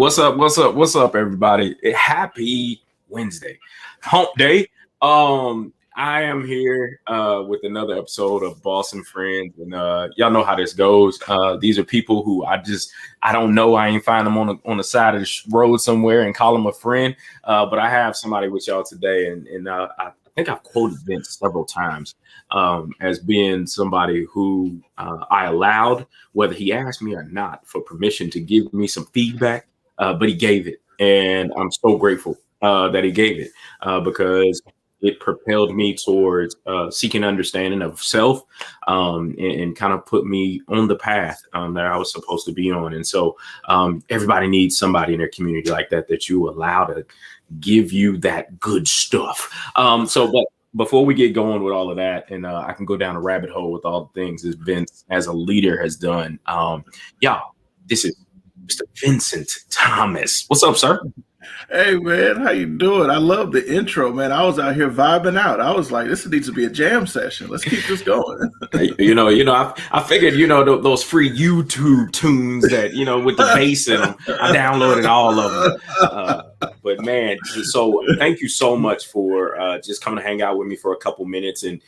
What's up? What's up? What's up, everybody? Happy Wednesday, Hump Day. I am here with another episode of Boss and Friends, and y'all know how this goes. These are people who I don't know. I ain't find them on the side of the road somewhere and call them a friend. But I have somebody with y'all today, and I think I've quoted Vince several times as being somebody who I allowed, whether he asked me or not, for permission to give me some feedback. But he gave it, and I'm so grateful that he gave it because it propelled me towards seeking understanding of self and kind of put me on the path that I was supposed to be on. And so everybody needs somebody in their community like that you allow to give you that good stuff. But before we get going with all of that, and I can go down a rabbit hole with all the things that Vince as a leader has done. This is Mr. Vincent Thomas. What's up, sir? Hey man, how you doing? I love the intro, man. I was out here vibing out. I was like, this needs to be a jam session. Let's keep this going. I figured, those free YouTube tunes that, with the bass in them, I downloaded all of them. But man, so thank you so much for just coming to hang out with me for a couple minutes. And,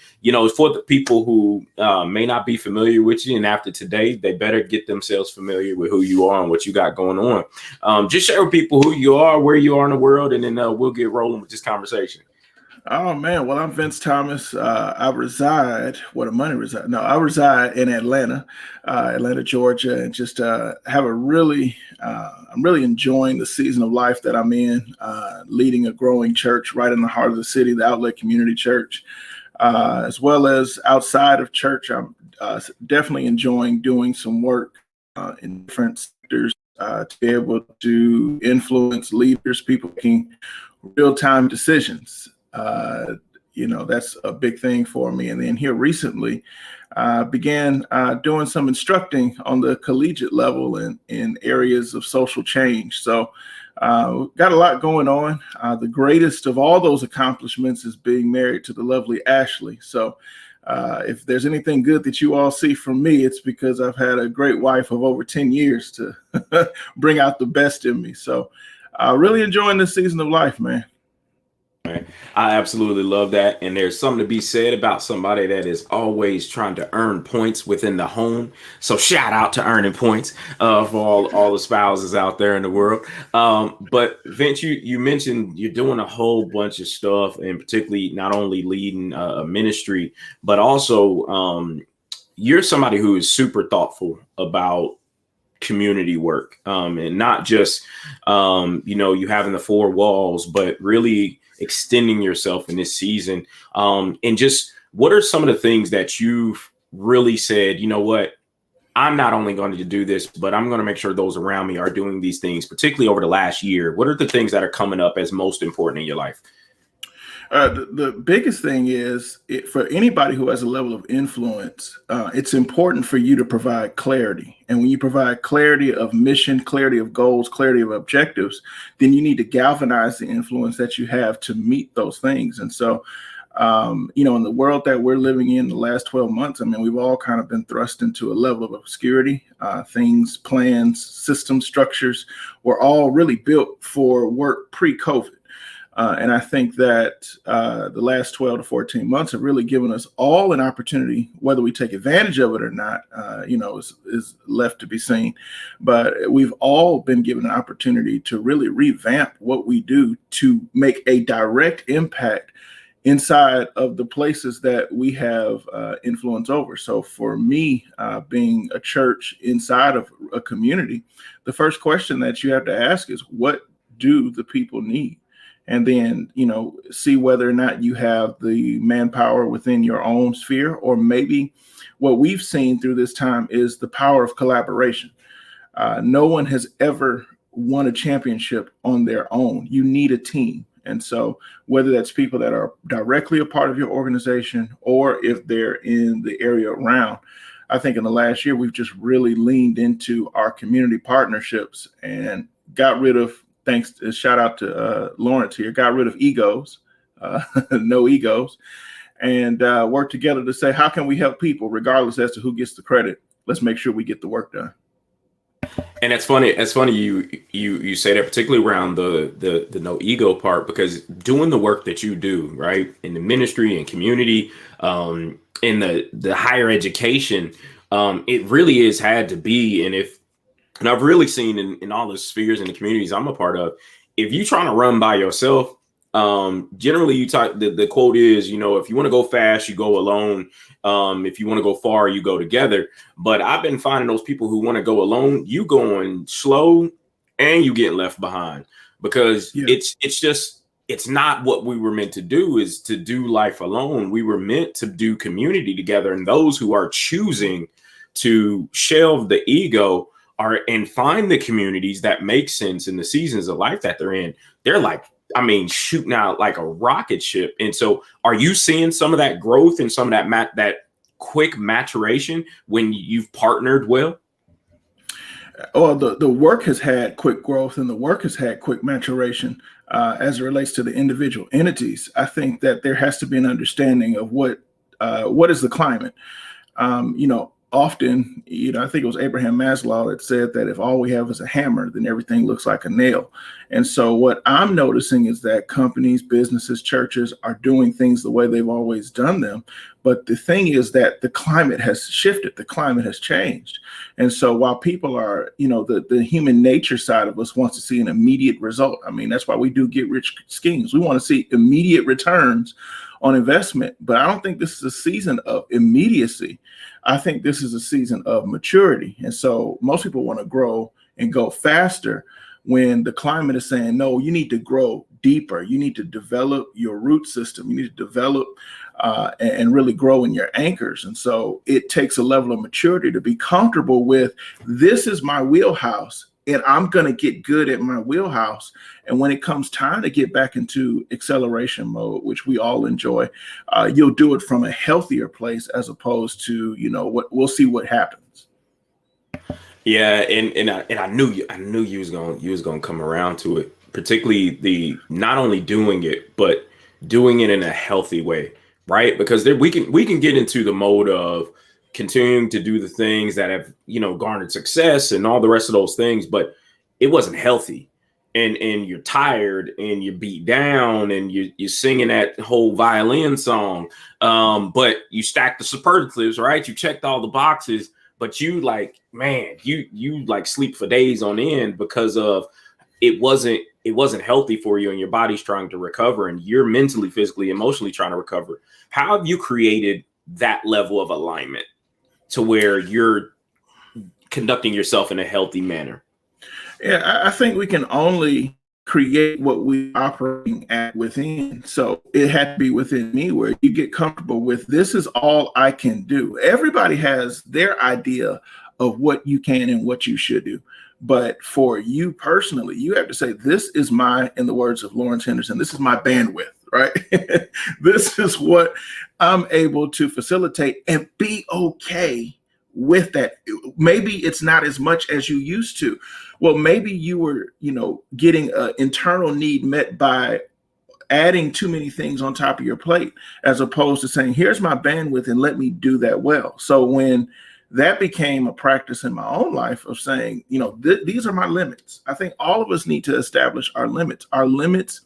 for the people who may not be familiar with you, and after today, they better get themselves familiar with who you are and what you got going on. Just share with people who you are, where you are in the world, and then we'll get rolling with this conversation. Oh man, well, I'm Vince Thomas. I reside in Atlanta, Georgia, and just have I'm really enjoying the season of life that I'm in, leading a growing church right in the heart of the city, the Outlet Community Church, as well as outside of church. I'm definitely enjoying doing some work in different sectors to be able to influence leaders, people making real-time decisions. That's a big thing for me. And then here recently, began doing some instructing on the collegiate level in areas of social change. So got a lot going on. The greatest of all those accomplishments is being married to the lovely Ashley. So if there's anything good that you all see from me, it's because I've had a great wife of over 10 years to bring out the best in me. So really enjoying this season of life, man. I absolutely love that. And there's something to be said about somebody that is always trying to earn points within the home. So shout out to earning points for all the spouses out there in the world. But Vince, you mentioned you're doing a whole bunch of stuff, and particularly not only leading a ministry, but also you're somebody who is super thoughtful about community work and not just, you having the four walls, but really extending yourself in this season. And just what are some of the things that you've really said, you know what, I'm not only going to do this, but I'm going to make sure those around me are doing these things, particularly over the last year. What are the things that are coming up as most important in your life? The biggest thing is for anybody who has a level of influence, it's important for you to provide clarity. And when you provide clarity of mission, clarity of goals, clarity of objectives, then you need to galvanize the influence that you have to meet those things. And so, in the world that we're living in the last 12 months, we've all kind of been thrust into a level of obscurity. Things, plans, system structures were all really built for work pre-COVID. And I think that the last 12 to 14 months have really given us all an opportunity, whether we take advantage of it or not, is left to be seen. But we've all been given an opportunity to really revamp what we do to make a direct impact inside of the places that we have influence over. So for me, being a church inside of a community, the first question that you have to ask is, what do the people need? And then, see whether or not you have the manpower within your own sphere, or maybe what we've seen through this time is the power of collaboration. No one has ever won a championship on their own. You need a team. And so whether that's people that are directly a part of your organization, or if they're in the area around, I think in the last year, we've just really leaned into our community partnerships and got rid of, shout out to Lawrence here, got rid of egos, no egos, and work together to say, how can we help people regardless as to who gets the credit? Let's make sure we get the work done. And it's funny. It's funny you say that, particularly around the no ego part, because doing the work that you do, right, in the ministry and community, in the higher education, it really is had to be. And I've really seen in all the spheres and the communities I'm a part of, if you're trying to run by yourself, generally you talk, the quote is, if you want to go fast, you go alone. If you want to go far, you go together. But I've been finding those people who want to go alone, you going slow and you getting left behind, because Yeah. it's not what we were meant to do, is to do life alone. We were meant to do community together. And those who are choosing to shelve the ego are and find the communities that make sense in the seasons of life that they're in, they're like, I mean, shooting out like a rocket ship. And so are you seeing some of that growth and some of that quick maturation when you've partnered well? Well, the work has had quick growth and the work has had quick maturation as it relates to the individual entities. I think that there has to be an understanding of what is the climate. Often, I think it was Abraham Maslow that said that if all we have is a hammer, then everything looks like a nail. And so what I'm noticing is that companies, businesses, churches are doing things the way they've always done them. But the thing is that the climate has shifted, the climate has changed. And so while people are, the human nature side of us wants to see an immediate result. I mean, that's why we do get rich schemes. We want to see immediate returns on investment, but I don't think this is a season of immediacy. I think this is a season of maturity. And so most people want to grow and go faster when the climate is saying, no, you need to grow deeper. You need to develop your root system. You need to develop and really grow in your anchors. And so it takes a level of maturity to be comfortable with, this is my wheelhouse and I'm going to get good at my wheelhouse. And when it comes time to get back into acceleration mode, which we all enjoy, you'll do it from a healthier place as opposed to, what we'll see what happens. Yeah, and I knew you was gonna come around to it, particularly the not only doing it, but doing it in a healthy way, right? Because there, we can get into the mode of continuing to do the things that have garnered success and all the rest of those things, but it wasn't healthy, and you're tired and you're beat down and you're singing that whole violin song, but you stacked the superlatives, right? You checked all the boxes, but you like, man, you like sleep for days on end because of it wasn't healthy for you, and your body's trying to recover and you're mentally, physically, emotionally trying to recover. How have you created that level of alignment to where you're conducting yourself in a healthy manner? Yeah, I think we can only create what we operating at within. So it had to be within me where you get comfortable with, this is all I can do. Everybody has their idea of what you can and what you should do. But for you personally, you have to say, this is my, in the words of Lawrence Henderson, this is my bandwidth, right? This is what I'm able to facilitate, and be okay with that. Maybe it's not as much as you used to. Well, maybe you were, getting an internal need met by adding too many things on top of your plate, as opposed to saying, here's my bandwidth and let me do that well. So when that became a practice in my own life of saying, these are my limits. I think all of us need to establish our limits. Our limits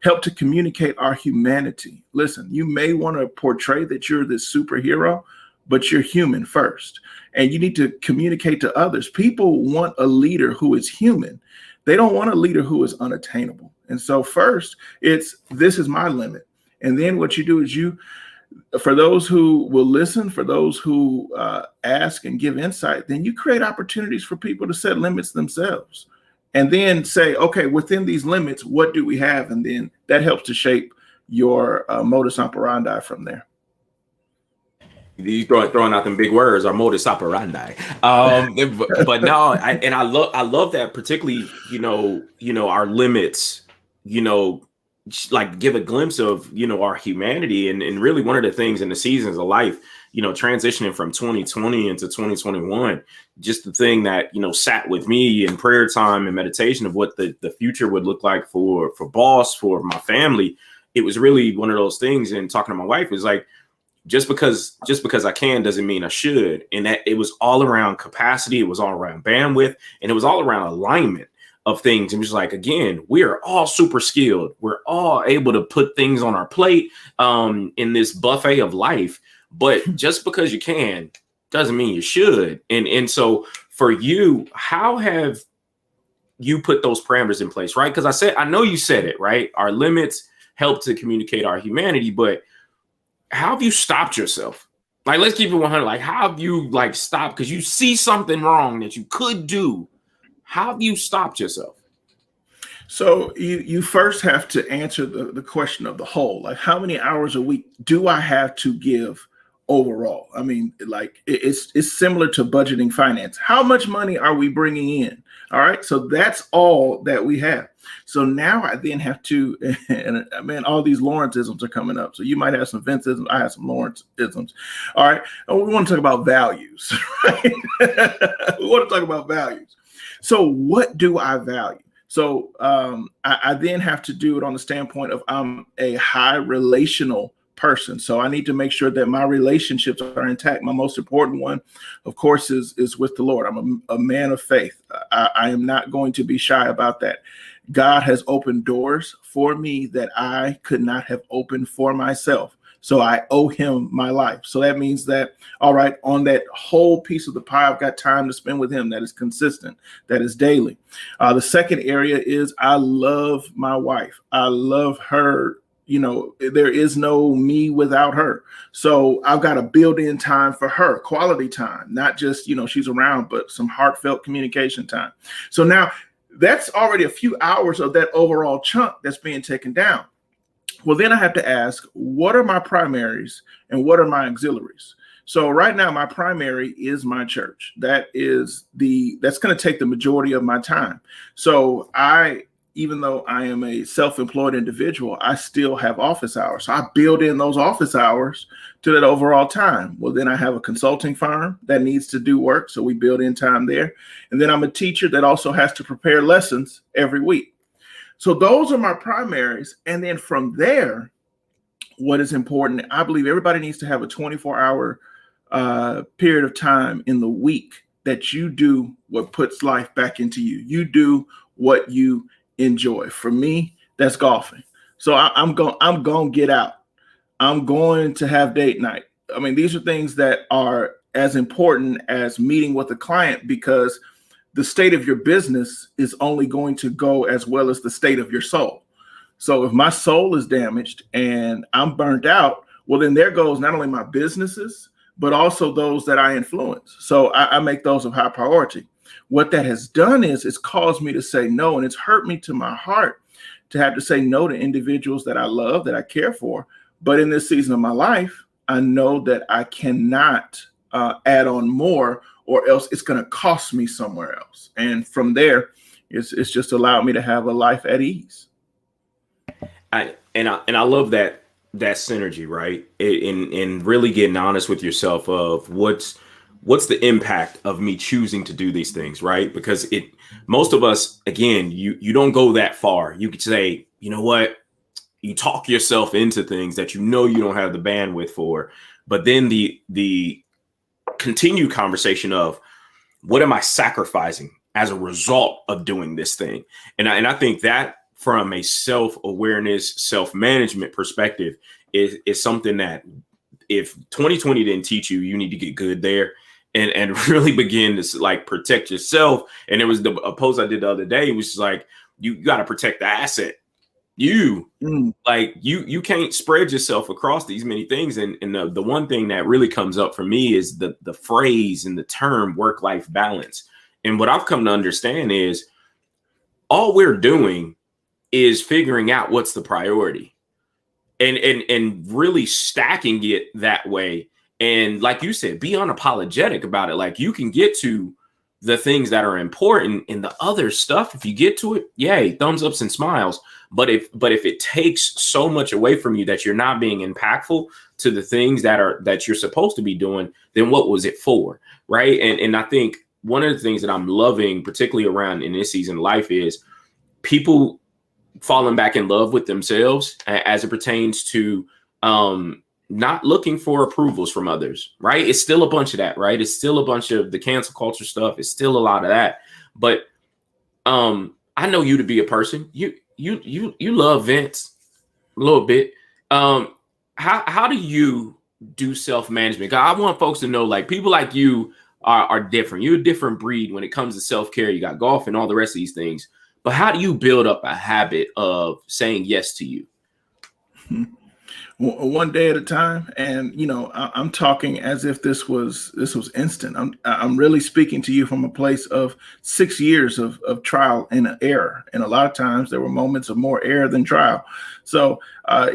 help to communicate our humanity. Listen, you may want to portray that you're this superhero, but you're human first. And you need to communicate to others. People want a leader who is human. They don't want a leader who is unattainable. And so first, it's, this is my limit. And then what you do is for those who will listen, for those who ask and give insight, then you create opportunities for people to set limits themselves. And then say, okay, within these limits, what do we have? And then that helps to shape your modus operandi from there. You throwing out them big words, our modus operandi. But no, I love that, particularly, our limits, like give a glimpse of, our humanity. And really one of the things in the seasons of life, transitioning from 2020 into 2021, just the thing that, sat with me in prayer time and meditation of what the future would look like for Boss, for my family. It was really one of those things. And talking to my wife is like, just because I can doesn't mean I should. And that it was all around capacity, it was all around bandwidth, and it was all around alignment of things. And it was like, again, we are all super skilled. We're all able to put things on our plate in this buffet of life. But just because you can doesn't mean you should. And so for you, how have you put those parameters in place, right? Because I know you said it, right? Our limits help to communicate our humanity, but how have you stopped yourself? Like, let's keep it 100. Like, how have you like stopped? Because you see something wrong that you could do. How have you stopped yourself? So you first have to answer the question of the whole. Like, how many hours a week do I have to give overall? I mean, like it's similar to budgeting finance. How much money are we bringing in? All right. So that's all that we have. So now I then have to, and man, all these Lawrenceisms are coming up. So you might have some Vinceisms. I have some Lawrenceisms. All right. And we want to talk about values, right? We want to talk about values. So what do I value? So I then have to do it on the standpoint of I'm a high relational person. So I need to make sure that my relationships are intact. My most important one, of course, is with the Lord. I'm a man of faith. I am not going to be shy about that. God has opened doors for me that I could not have opened for myself. So I owe him my life. So that means that, all right, on that whole piece of the pie, I've got time to spend with him that is consistent, that is daily. The second area is I love my wife. I love her. You know, there is no me without her. So I've got to build in time for her, quality time, not just, you know, she's around, but some heartfelt communication time. So now that's already a few hours of that overall chunk that's being taken down. Well, then I have to ask, what are my primaries and what are my auxiliaries? So right now, my primary is my church. That's going to take the majority of my time. So even though I am a self-employed individual, I still have office hours. So I build in those office hours to that overall time. Well, then I have a consulting firm that needs to do work. So we build in time there. And then I'm a teacher that also has to prepare lessons every week. So those are my primaries. And then from there, what is important, I believe everybody needs to have a 24-hour period of time in the week that you do what puts life back into you. You do what you enjoy. For me, that's golfing. So I'm going to get out. I'm going to have date night. I mean, these are things that are as important as meeting with a client, because the state of your business is only going to go as well as the state of your soul. So if my soul is damaged and I'm burnt out, well, then there goes not only my businesses, but also those that I influence. So I make those of high priority. What that has done is it's caused me to say no, and it's hurt me to my heart to have to say no to individuals that I love, that I care for. But in this season of my life, I know that I cannot add on more, or else it's going to cost me somewhere else. And from there, it's just allowed me to have a life at ease. I love that synergy, right? In really getting honest with yourself of what's the impact of me choosing to do these things, right? Because most of us, again, you don't go that far. You could say, you know what, you talk yourself into things that you know you don't have the bandwidth for, but then the continued conversation of what am I sacrificing as a result of doing this thing? And I think that from a self-awareness, self-management perspective is something that if 2020 didn't teach you, you need to get good there and really begin to like protect yourself. And there was a post I did the other day, which is like, you got to protect the asset. You can't spread yourself across these many things. And the one thing that really comes up for me is the phrase and the term work-life balance. And what I've come to understand is all we're doing is figuring out what's the priority and really stacking it that way. And like you said, be unapologetic about it. Like you can get to the things that are important and the other stuff. If you get to it, yay, thumbs ups and smiles. But if it takes so much away from you that you're not being impactful to the things that you're supposed to be doing, then what was it for? Right. And I think one of the things that I'm loving, particularly around in this season of life, is people falling back in love with themselves as it pertains to not looking for approvals from others, right? It's still a bunch of that, right? It's still a bunch of the cancel culture stuff. It's still a lot of that. But I know you to be a person. You love Vince a little bit. How do you do self-management? I want folks to know, like, people like you are different. You're a different breed when it comes to self-care. You got golf and all the rest of these things. But how do you build up a habit of saying yes to you? One day at a time. And I'm talking as if this was instant. I'm really speaking to you from a place of 6 years of trial and error, and a lot of times there were moments of more error than trial. So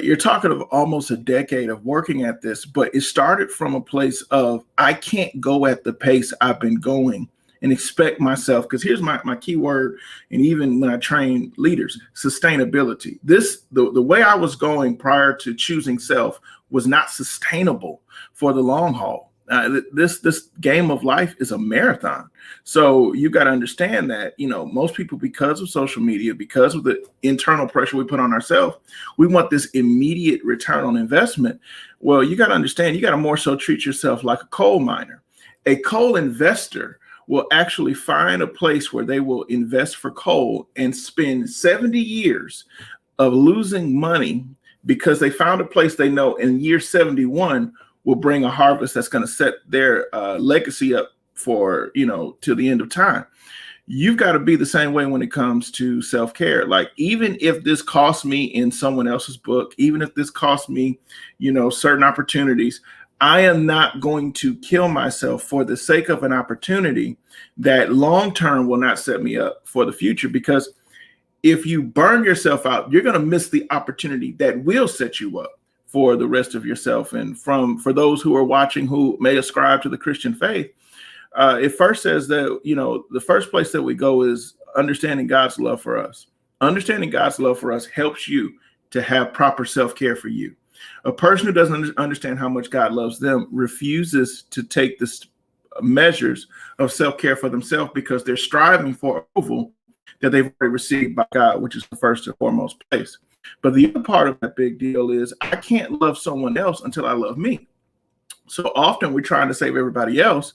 you're talking of almost a decade of working at this, but it started from a place of, I can't go at the pace I've been going and expect myself, because here's my key word, and even when I train leaders, sustainability. The way I was going prior to choosing self was not sustainable for the long haul. This game of life is a marathon. So you got to understand that, most people, because of social media, because of the internal pressure we put on ourselves, we want this immediate return on investment. Well, you got to understand, you got to more so treat yourself like a coal miner. A coal investor will actually find a place where they will invest for coal and spend 70 years of losing money because they found a place they know in year 71 will bring a harvest that's going to set their legacy up for, till the end of time. You've got to be the same way when it comes to self-care. Like, even if this costs me in someone else's book, even if this costs me, certain opportunities, I am not going to kill myself for the sake of an opportunity that long-term will not set me up for the future. Because if you burn yourself out, you're going to miss the opportunity that will set you up for the rest of yourself. And for those who are watching who may ascribe to the Christian faith, it first says that, the first place that we go is understanding God's love for us. Understanding God's love for us helps you to have proper self-care for you. A person who doesn't understand how much God loves them refuses to take the measures of self-care for themselves, because they're striving for approval that they've already received by God, which is the first and foremost place. But the other part of that big deal is, I can't love someone else until I love me. So often we're trying to save everybody else,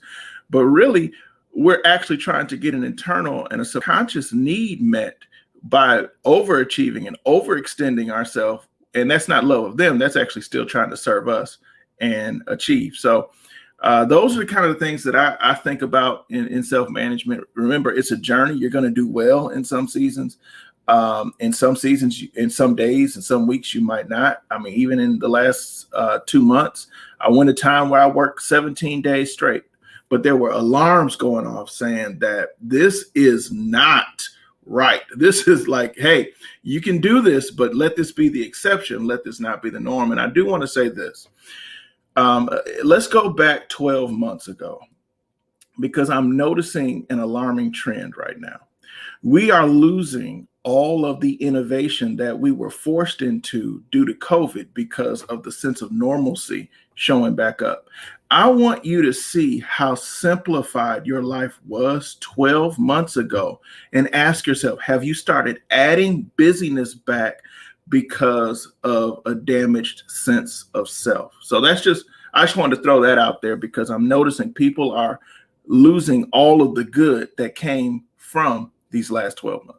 but really we're actually trying to get an internal and a subconscious need met by overachieving and overextending ourselves. And that's not love of them. That's actually still trying to serve us and achieve. So those are the kind of things that I think about in self-management. Remember, it's a journey. You're going to do well in some seasons. In some seasons, in some days, and some weeks, you might not. I mean, even in the last 2 months, I went a time where I worked 17 days straight. But there were alarms going off saying that this is not right. This is like, hey, you can do this, but let this be the exception. Let this not be the norm. And I do want to say this. Let's go back 12 months ago, because I'm noticing an alarming trend right now. We are losing all of the innovation that we were forced into due to COVID because of the sense of normalcy showing back up. I want you to see how simplified your life was 12 months ago and ask yourself, have you started adding busyness back because of a damaged sense of self? So I just wanted to throw that out there, because I'm noticing people are losing all of the good that came from these last 12 months.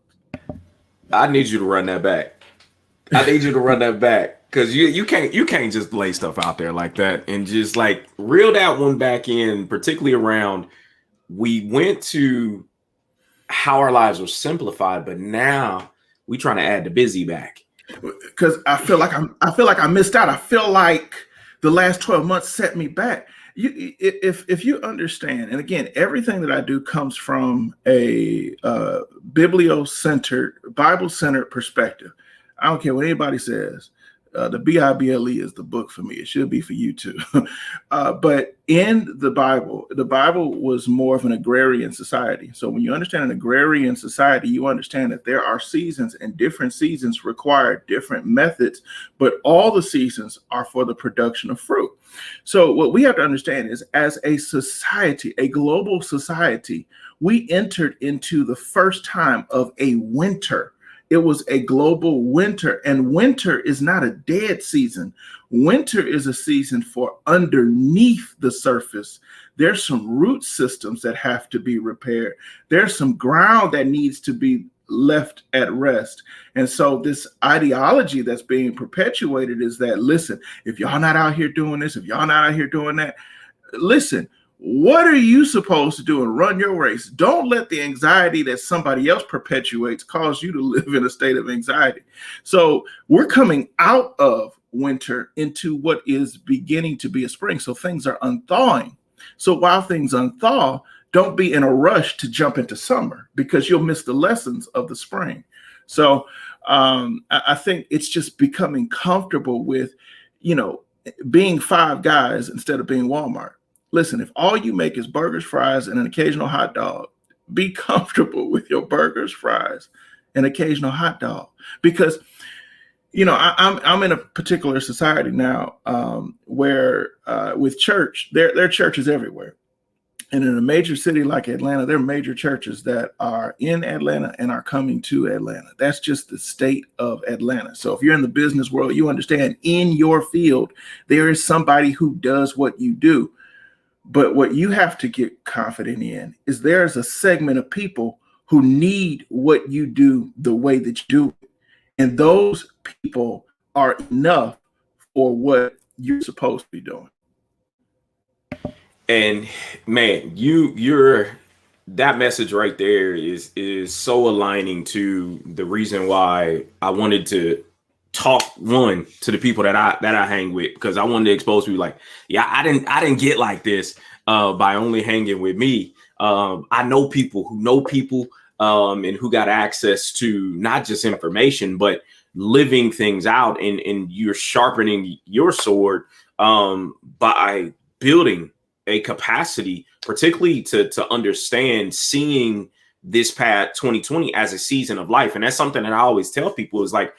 I need you to run that back. I need you to run that back, because you can't just lay stuff out there like that and just like reel that one back in, particularly around, we went to how our lives were simplified, but now we trying to add the busy back. Because I feel like I missed out. I feel like the last 12 months set me back. If you understand, and again, everything that I do comes from a biblio-centered, Bible-centered perspective. I don't care what anybody says. The Bible is the book for me. It should be for you too. But in the Bible was more of an agrarian society. So when you understand an agrarian society, you understand that there are seasons, and different seasons require different methods, but all the seasons are for the production of fruit. So what we have to understand is, as a society, a global society, we entered into the first time of a winter. It was a global winter, and winter is not a dead season. Winter is a season for underneath the surface. There's some root systems that have to be repaired. There's some ground that needs to be left at rest. And so this ideology that's being perpetuated is that, listen, if y'all not out here doing this, if y'all not out here doing that, listen, what are you supposed to do and run your race? Don't let the anxiety that somebody else perpetuates cause you to live in a state of anxiety. So we're coming out of winter into what is beginning to be a spring. So things are unthawing. So while things unthaw, don't be in a rush to jump into summer, because you'll miss the lessons of the spring. So I think it's just becoming comfortable with, being Five Guys instead of being Walmart. Listen, if all you make is burgers, fries, and an occasional hot dog, be comfortable with your burgers, fries, and occasional hot dog. Because, I'm in a particular society now where with church, there are churches everywhere. And in a major city like Atlanta, there are major churches that are in Atlanta and are coming to Atlanta. That's just the state of Atlanta. So if you're in the business world, you understand in your field, there is somebody who does what you do. But what you have to get confident in is there's a segment of people who need what you do the way that you do it. And those people are enough for what you're supposed to be doing. And man, you're that message right there is so aligning to the reason why I wanted to talk to the people that I hang with, because I wanted to expose people like, yeah, I didn't get like this by only hanging with me. I know people who know people and who got access to not just information, but living things out, and you're sharpening your sword by building a capacity, particularly to understand seeing this past 2020 as a season of life. And that's something that I always tell people is like,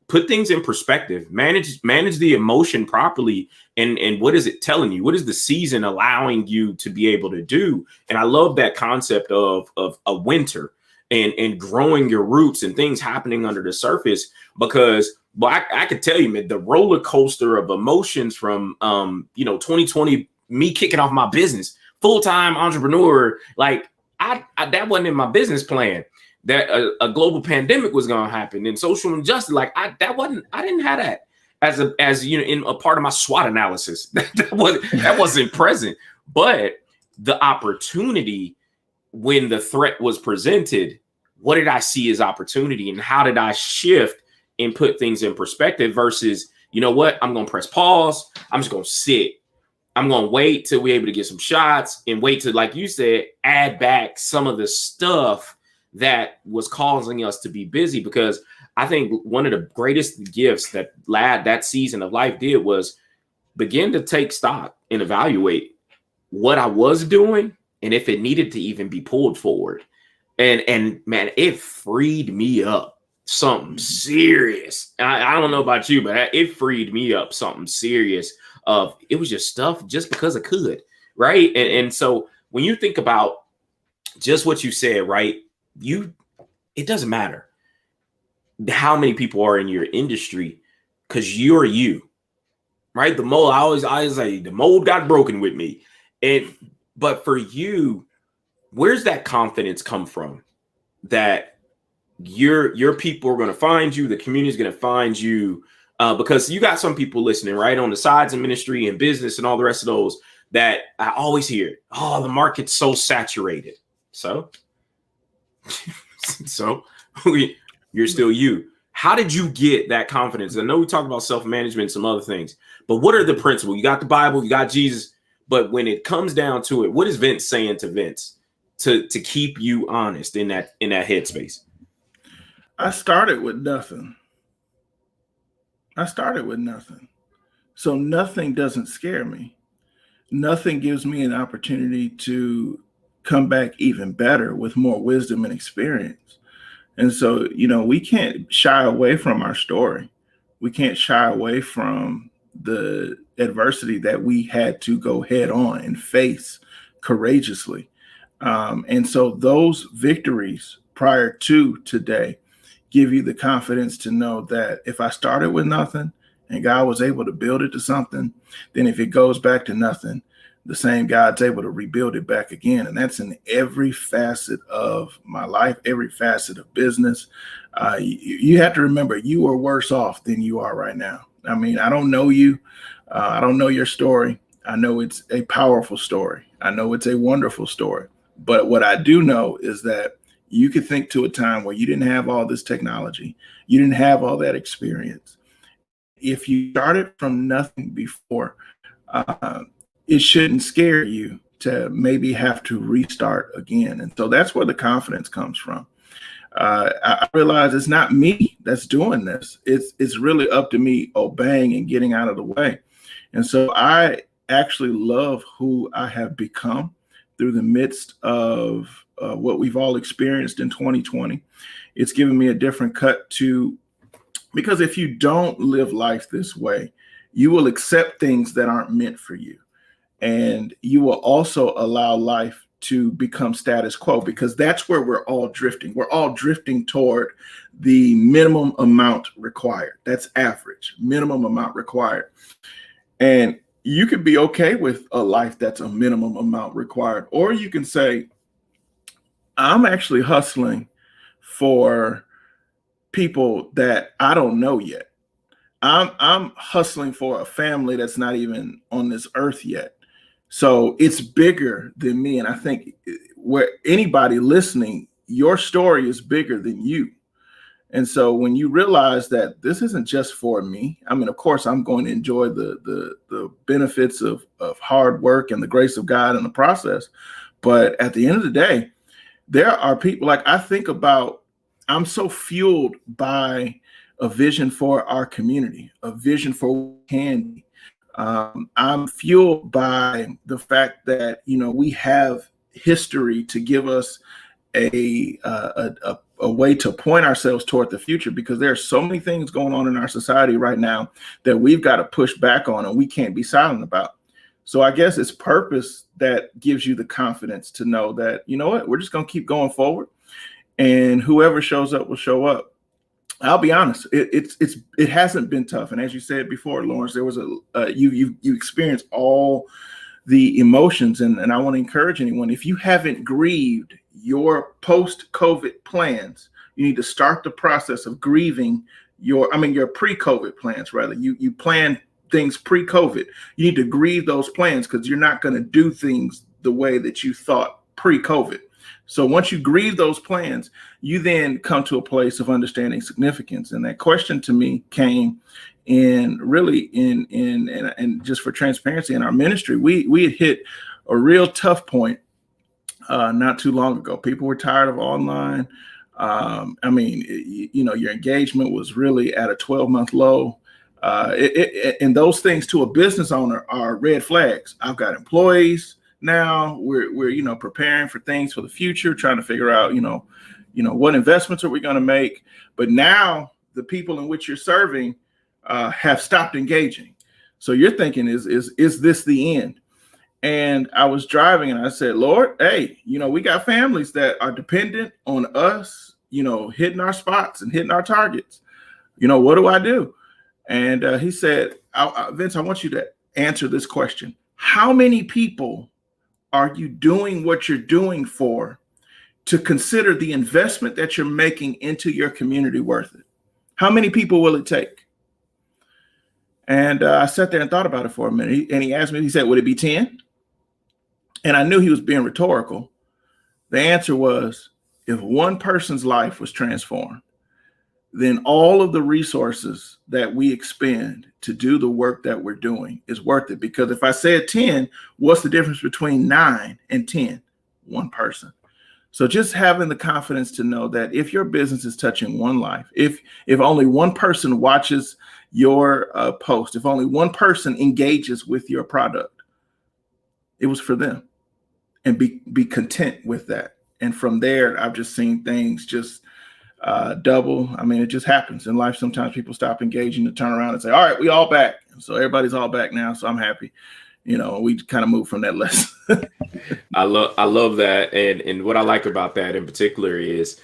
put things in perspective, manage the emotion properly. And what is it telling you? What is the season allowing you to be able to do? And I love that concept of a winter and growing your roots and things happening under the surface, because I could tell you, man, the roller coaster of emotions from 2020, me kicking off my business, full-time entrepreneur, like I that wasn't in my business plan, that a global pandemic was going to happen and social injustice. Like I didn't have that as in a part of my SWOT analysis. that wasn't present. But the opportunity, when the threat was presented, what did I see as opportunity, and how did I shift and put things in perspective versus, you know what, I'm going to press pause. I'm just going to sit. I'm going to wait till we're able to get some shots and wait to, like you said, add back some of the stuff that was causing us to be busy. Because I think one of the greatest gifts that season of life did was begin to take stock and evaluate what I was doing and if it needed to even be pulled forward. And man, it freed me up something serious. I don't know about you, but it freed me up something serious. It was just stuff just because I could, right? And so when you think about just what you said, right, it doesn't matter how many people are in your industry, because you're you, right? The mold, I always say, the mold got broken with me. But for you, where's that confidence come from that your people are going to find you, the community is going to find you? Because you got some people listening, right, on the sides of ministry and business and all the rest of those, that I always hear, oh, the market's so saturated. So you're still you. How did you get that confidence? I know we talked about self-management and some other things, but what are the principles? You got the Bible, you got Jesus, but when it comes down to it, what is Vince saying to Vince to keep you honest in that headspace? I started with nothing. So nothing doesn't scare me. Nothing gives me an opportunity to come back even better with more wisdom and experience. And so, we can't shy away from our story. We can't shy away from the adversity that we had to go head on and face courageously. And so those victories prior to today give you the confidence to know that if I started with nothing and God was able to build it to something, then if it goes back to nothing, the same God's able to rebuild it back again. And that's in every facet of my life, every facet of business. You have to remember, you are worse off than you are right now. I mean, I don't know you. I don't know your story. I know it's a powerful story. I know it's a wonderful story. But what I do know is that you could think to a time where you didn't have all this technology, you didn't have all that experience. If you started from nothing before, it shouldn't scare you to maybe have to restart again. And so that's where the confidence comes from. I realize it's not me that's doing this. It's really up to me obeying and getting out of the way. And so I actually love who I have become through the midst of what we've all experienced in 2020. It's given me a different cut to, because if you don't live life this way, you will accept things that aren't meant for you. And you will also allow life to become status quo, because that's where we're all drifting. We're all drifting toward the minimum amount required. That's average, minimum amount required. And you could be okay with a life that's a minimum amount required, or you can say, I'm actually hustling for people that I don't know yet. I'm hustling for a family that's not even on this earth yet. So it's bigger than me. And I think where anybody listening, your story is bigger than you. And so when you realize that this isn't just for me, I mean, of course, I'm going to enjoy the benefits of hard work and the grace of God in the process. But at the end of the day, there are people, like, I think about, I'm so fueled by a vision for our community, a vision for what we can be. I'm fueled by the fact that, you know, we have history to give us a way to point ourselves toward the future, because there are so many things going on in our society right now that we've got to push back on and we can't be silent about. So I guess it's purpose that gives you the confidence to know that, you know what, we're just going to keep going forward, and whoever shows up will show up. I'll be honest, it hasn't been tough. And as you said before, Lawrence, there was you experienced all the emotions, and I want to encourage anyone, if you haven't grieved your post-COVID plans, you need to start the process of grieving your pre-COVID plans. Rather, you plan things pre-COVID. You need to grieve those plans, because you're not going to do things the way that you thought pre-COVID. So once you grieve those plans, you then come to a place of understanding significance. And that question to me came in really in just for transparency, in our ministry, we had hit a real tough point not too long ago. People were tired of online. Your engagement was really at a 12-month low. And those things to a business owner are red flags. I've got employees now. We're preparing for things for the future, trying to figure out what investments are we going to make. But now the people in which you're serving have stopped engaging. So you're thinking, is this the end? And I was driving and I said, Lord, hey, we got families that are dependent on us, hitting our spots and hitting our targets. What do I do? And he said, Vince, I want you to answer this question. How many people are you doing what you're doing for to consider the investment that you're making into your community worth it? How many people will it take? And I sat there and thought about it for a minute. And he asked me, he said, would it be 10? And I knew he was being rhetorical. The answer was, if one person's life was transformed, then all of the resources that we expend to do the work that we're doing is worth it. Because if I said 10, what's the difference between 9 and 10? One person. So just having the confidence to know that if your business is touching one life, if only one person watches your post, if only one person engages with your product, it was for them. And be content with that. And from there, I've just seen things just double. I mean, it just happens in life. Sometimes people stop engaging to turn around and say, all right, we all back. So everybody's all back now. So I'm happy. We kind of move from that lesson. I love that. And what I like about that in particular is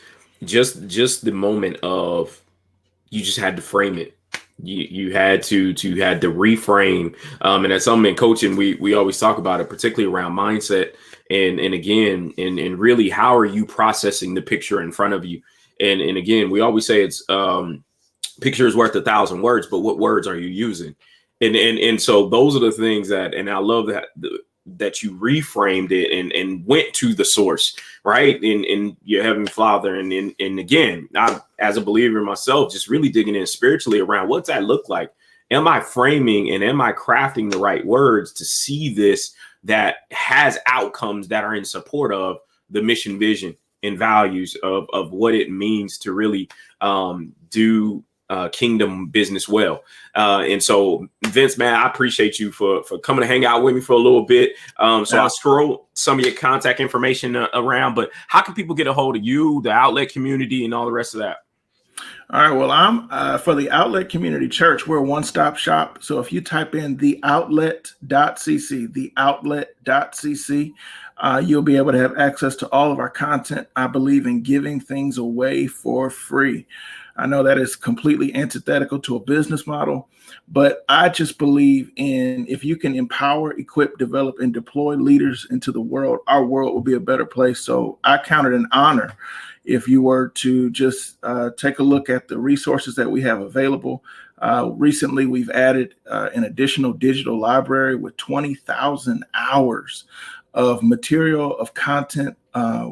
just the moment of, you just had to frame it. You had to reframe, and that's something in coaching we always talk about it, particularly around mindset, and again, and really, how are you processing the picture in front of you? And again, we always say it's picture is worth 1,000 words, but what words are you using? And so those are the things that, and I love that that you reframed it and went to the source, right? In your Heavenly Father. And again, I, as a believer myself, just really digging in spiritually around, what's that look like? Am I framing and am I crafting the right words to see this that has outcomes that are in support of the mission, vision, and values of what it means to really do kingdom business well. And so, Vince, man, I appreciate you for coming to hang out with me for a little bit. So I'll scroll some of your contact information around, but how can people get a hold of you, the outlet community, and all the rest of that? All right. Well, I'm for the Outlet Community Church. We're a one-stop shop. So if you type in theoutlet.cc, theoutlet.cc, you'll be able to have access to all of our content. I believe in giving things away for free. I know that is completely antithetical to a business model, but I just believe in, if you can empower, equip, develop, and deploy leaders into the world, our world will be a better place. So I count it an honor if you were to just take a look at the resources that we have available. Recently, we've added an additional digital library with 20,000 hours of material, of content,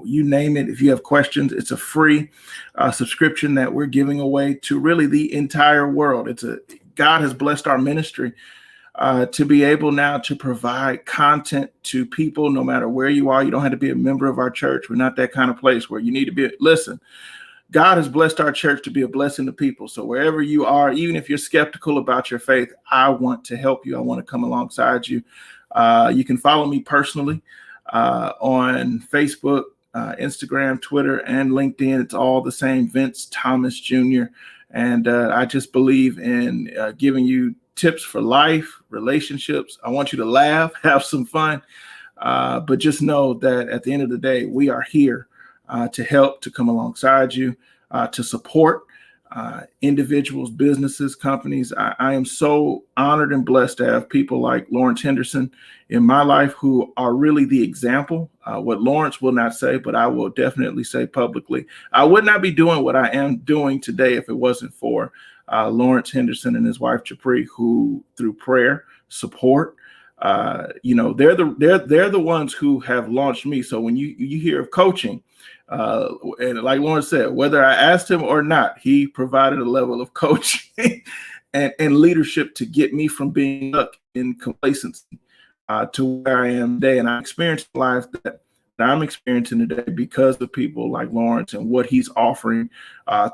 you name it. If you have questions, it's a free subscription that we're giving away to really the entire world. God has blessed our ministry to be able now to provide content to people no matter where you are. You don't have to be a member of our church. We're not that kind of place where you need to be. Listen, God has blessed our church to be a blessing to people. So wherever you are, even if you're skeptical about your faith, I want to help you. I want to come alongside you. You can follow me personally on Facebook, Instagram, Twitter, and LinkedIn. It's all the same, Vince Thomas Jr. And I just believe in giving you tips for life, relationships. I want you to laugh, have some fun, but just know that at the end of the day, we are here to help, to come alongside you, to support individuals, businesses, companies. I am so honored and blessed to have people like Lawrence Henderson in my life who are really the example. What Lawrence will not say, but I will definitely say publicly, I would not be doing what I am doing today if it wasn't for Lawrence Henderson and his wife Japri, who through prayer, support, they're the ones who have launched me. So when you hear of coaching, and like Lawrence said, whether I asked him or not, he provided a level of coaching and leadership to get me from being stuck in complacency to where I am today. And I experienced life that I'm experiencing today because of people like Lawrence and what he's offering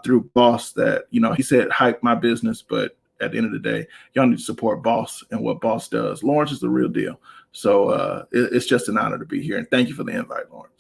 through Boss. That, he said, hype my business, but at the end of the day, y'all need to support Boss and what Boss does. Lawrence is the real deal. So it's just an honor to be here. And thank you for the invite, Lawrence.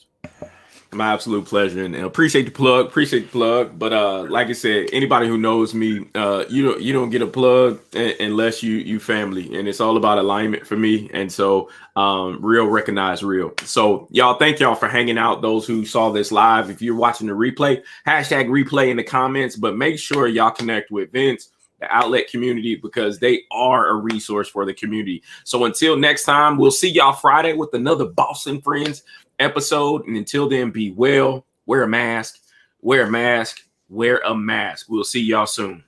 My absolute pleasure, and appreciate the plug. But like I said, anybody who knows me, you don't get a plug unless you family, and it's all about alignment for me. And so real recognize real. So y'all, thank y'all for hanging out. Those who saw this live, if you're watching the replay, hashtag replay in the comments, but make sure y'all connect with Vince, the outlet community, because they are a resource for the community. So until next time, we'll see y'all Friday with another Boss and Friends episode. And until then, be well, wear a mask, wear a mask, wear a mask. We'll see y'all soon.